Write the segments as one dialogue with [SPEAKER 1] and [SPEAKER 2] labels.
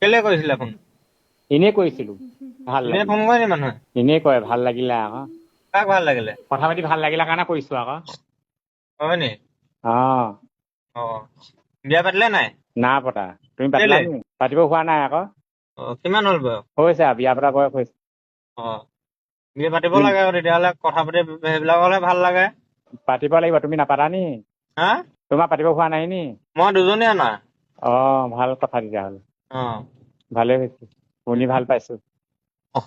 [SPEAKER 1] কেলে কৰিছিলে ফোন?
[SPEAKER 2] এনেই কৰিছিলো ভাল
[SPEAKER 1] এনেই
[SPEAKER 2] লাগিল
[SPEAKER 1] ফোন কৰে নি মানুহে?
[SPEAKER 2] এনেই কয় ভাল লাগিলে আকৌ
[SPEAKER 1] কাক ভাল লাগিলে?
[SPEAKER 2] কথা পাতি ভাল লাগিলে কাৰণে কৰিছো আকৌ
[SPEAKER 1] হয় নি?
[SPEAKER 2] অ
[SPEAKER 1] অ বিয়া পাতিলে নাই?
[SPEAKER 2] না পতা তুমি পাতিলা
[SPEAKER 1] কেলে?
[SPEAKER 2] নি পাতিব হোৱা নাই আকৌ
[SPEAKER 1] অ কিমান হ'ল বয়স?
[SPEAKER 2] হৈছে আৰু বিয়া পতা বয়স হৈছে
[SPEAKER 1] অ বিয়া পাতিব
[SPEAKER 2] তুমি
[SPEAKER 1] লাগে আকৌ তেতিয়াহ'লে কথা পাতি সেইবিলাক হলে ভাল লাগে।
[SPEAKER 2] পাতিব লাগিব তুমি নাপাতা নি
[SPEAKER 1] হা?
[SPEAKER 2] তোমাৰ পাতিব হোৱা নাই নি
[SPEAKER 1] মই দুজনীয়া না।
[SPEAKER 2] অ ভাল কথা তেতিয়াহ'লে
[SPEAKER 1] অ
[SPEAKER 2] ভালে হৈছে শুনি ভাল পাইছো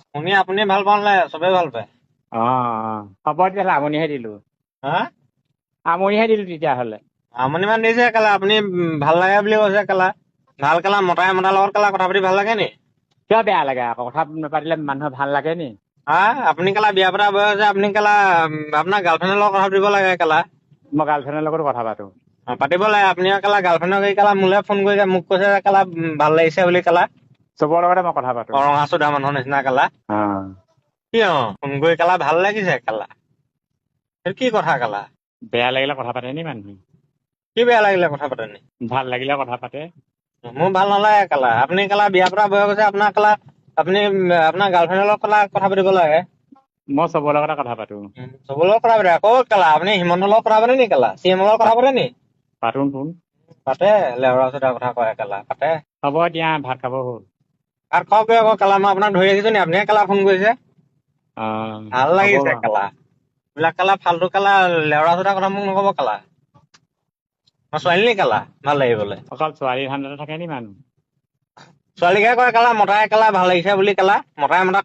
[SPEAKER 1] শুনি আপুনি ভাল পাওঁ নাই চবেই ভাল পায়।
[SPEAKER 2] অ হ'ব তেতিয়াহ'লে আমনিহে দিলো
[SPEAKER 1] হা?
[SPEAKER 2] আমনিহে দিলো তেতিয়াহ'লে
[SPEAKER 1] আমনি মান দিছে কেলা আপুনি ভাল লাগে বুলি কৈছে কেলা। ভাল কেলা মতাই মতাৰ লগত কেলা কথা পাতি ভাল লাগে নি?
[SPEAKER 2] কিয় বেয়া লাগে আকৌ কথা নাপাতিলে মানুহৰ ভাল লাগে নি
[SPEAKER 1] হা আপুনি কেলা বিয়া পতা বয়স যে আপুনি কেলা আপোনাৰ গাৰ্লফ্ৰেণ্ডৰ লগত কথা পাতিব লাগে কেলা।
[SPEAKER 2] মই গাৰ্লফ্ৰেণ্ডৰ লগতো কথা পাতো
[SPEAKER 1] অ পাতিব লাগে আপুনি কেলা গাৰ্লফ্ৰেণ্ডক কেলা মোলে ফোন কৰিছে মোক কৈছে কেলা ভাল লাগিছে বুলি কেলা।
[SPEAKER 2] চবৰ লগতে মই কথা পাতো
[SPEAKER 1] ৰঙা চোদা মানুহৰ নিচিনা কেলা।
[SPEAKER 2] অ
[SPEAKER 1] কি ফোন কৰি কেলা ভাল লাগিছে কেলা সেইটো কি কথা কেলা?
[SPEAKER 2] বেয়া লাগিলে কথা পাতে নি মানুহে
[SPEAKER 1] কি বেয়া লাগিলে কথা পাতে নি?
[SPEAKER 2] ভাল লাগিলে কথা পাতে
[SPEAKER 1] মোৰ ভাল নালাগে কেলা আপুনি কেলা বিয়া পতা বয়স হৈছে আপোনাৰ কেলা আপুনি আপোনাৰ গাৰ্লফ্ৰেণ্ডৰ লগত কেলা কথা পাতিব লাগে।
[SPEAKER 2] মই চবৰ লগতে কথা পাতো
[SPEAKER 1] চবৰ লগত কথা পাতে আকৌ কেলা আপুনি হিমন্তৰ লগত কথা পাতে নি কেলা চিএমৰ লগত কথা পাতে নি?
[SPEAKER 2] পাতো ফোন
[SPEAKER 1] পাতে লেউৰা চোদা কথা কয় কেলা পাতে।
[SPEAKER 2] হ'ব এতিয়া ভাত খাব হ'ল
[SPEAKER 1] ভাত খাওঁক আকৌ কেলা মই আপোনাক ধৰি ৰাখিছো নি আপুনিহে কেলা ফোন কৰিছে।
[SPEAKER 2] অ
[SPEAKER 1] ভাল
[SPEAKER 2] হ'ব
[SPEAKER 1] লাগিছে
[SPEAKER 2] বাৰু
[SPEAKER 1] কেলা এইবিলাক কেলা ফাল্টু কেলা লেউৰা চোদা কথা মোক নকব কেলা। মই ছোৱালী নি কেলা ভাল লাগিবলে।
[SPEAKER 2] অকল ছোৱালী ধান্দাতে থাকে নি মানুহ
[SPEAKER 1] ছোৱালীকহে কয় কেলা মতাই কেলা ভাল লাগিছে বুলি কেলা মতাই মতাক